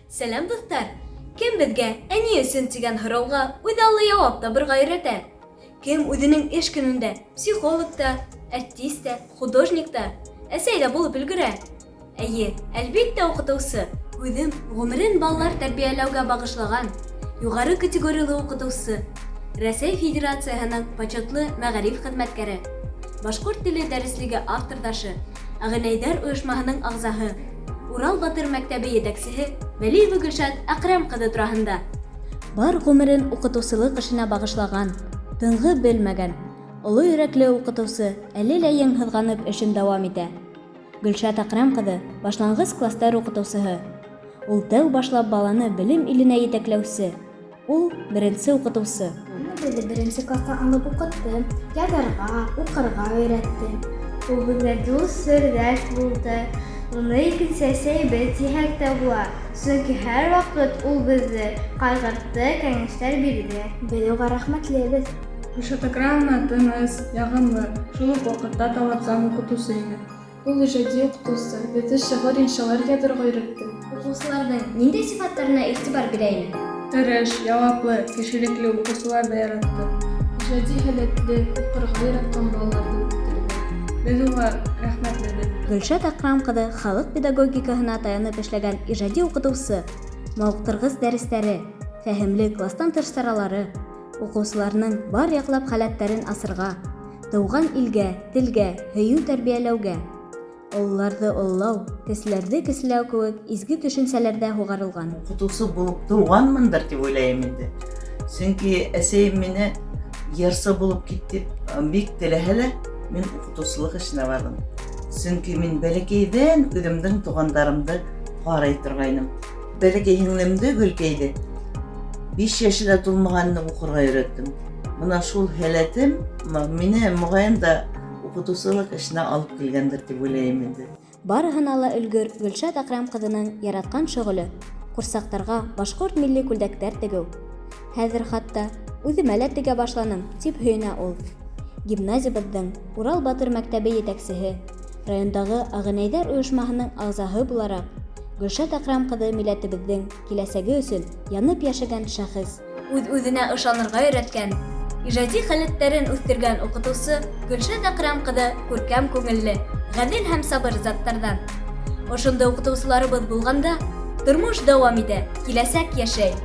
Сәлам дуҫтар! Кем беҙгә әни өсөн тигән һорауға үҙаллы яуап табырға өйрәтә? Кем үҙенең эш көнөндә психолог та, артист та, художник та, әсәй ҙә булып өлгөрә? Әйе, әлбиттә уҡытыусы. Үҙем ғүмерен балалар тәрбиәләүгә бағышлаған юғары категориялы уҡытыусы, Рәсәй Федерацияһының почетлы мәғариф хеҙмәткәре, башҡорт теле дәреслеге авторҙашы, Ағинәйҙәр ойошмаһының ағзаһы, Урал Батыр мәктәбе етәксеһе Вәлиева Гөлшат Әкрәм ҡыҙы тураһында. Бар ғүмерен уҡытыусылыҡ эшенә бағышлаған, тынғы белмәгән, оло йөрәкле уҡытыусы әле лә еңһыҙғанып эшен дауам итә. Гөлшат Әкрәм ҡыҙы башланғыс кластар уҡытыусыһы. Ул тәү башлап баланы белем иленә етәкләүсе. Ул беренсе уҡытыусы. Беҙҙе беренсе кластан алып уҡытты, яҙырға, уҡырға өйрәтте. Ул беҙгә дуҫ, серҙәш булды. Уны икенсе әсәйебеҙ тиһәк тә була. Сөнки һәр ваҡыт ул беҙҙе ҡайғыртты, кәңәштәр бирҙе. Беҙ уға рәхмәтлебеҙ. Гөлшат Әкрәмовна тыныс, яғымлы, шул уҡ ваҡытта талапсан уҡытыусы ине. Ул ижади уҡытыусы, беҙҙе шиғыр, иншалар яҙырға өйрәтте. Уҡыусыларҙың ниндәй сифаттарына иғтибар бирә ине? Тырыш, яуаплы, кешелекле уҡыусыларҙы яратты. Ижади һәләтле, уҡырға яратҡан балаларҙы үҫтерҙе. Беҙ уға рәхмәтлебеҙ. Гөлшат Әкрәм ҡыҙы халыҡ педагогикаһына таянып эшләгән ижади уҡытыусы, мауыҡтырғыс дәрестәре, фәһемле кластан тыш саралары, уҡыусыларының бар яҡлап хәләттәрен асырға, тыуған илгә, телгә, һөйөү тәрбиәләүгә, ололарҙы ололау, кеселәрҙе кеселәү кеүек изге төшөнсәләрҙә һуғарылған. Уҡытыусы булып тыуғанмындыр тип уйлайым инде. Сөнки әсәйем мине йырсы булып кит дип бик теләһә лә, мин уҡытыусылыҡ эшенә барҙым. Сөнки мин бәләкәйҙән үҙемдең туғандарымды ҡарай торғайным. Бәләкәй һеңлемде Гөлкәйҙе 5 йәшенә тулмағанны уҡырға өйрәттем. Бына шул һәләтем мине моғайын да уҡытыусылыҡ эшенә алып килгәндер тип уйлайым инде. Барыһына ла өлгөр Гөлшат Әкрәм ҡыҙының яратҡан шөғөлө ҡурсаҡтарға башҡорт милли күлдәктәр тегеү. Хәҙер хатта үҙемә лә тегә башланым, тип һөйөнә ул. Гимназиябыҙҙың Урал Батыр мәктәбе етәксеһе, райондағы Ағинәйҙәр ойошмаһының ағзаһы булараҡ, Гөлшат Әкрәм ҡыҙы милләтебеҙҙең киләсәге өсөн янып йәшәгән шәхес. Үҙ-үҙенә ышанырға өйрәткән, ижади хәләттәрен үҫтергән уҡытыусы Гөлшат Әкрәм ҡыҙы күркәм күңелле, ғәҙел һәм сабыр заттарҙан. Ошондай уҡытыусыларыбыҙ булғанда, тормош дауам итә, киләсәк йәшәй.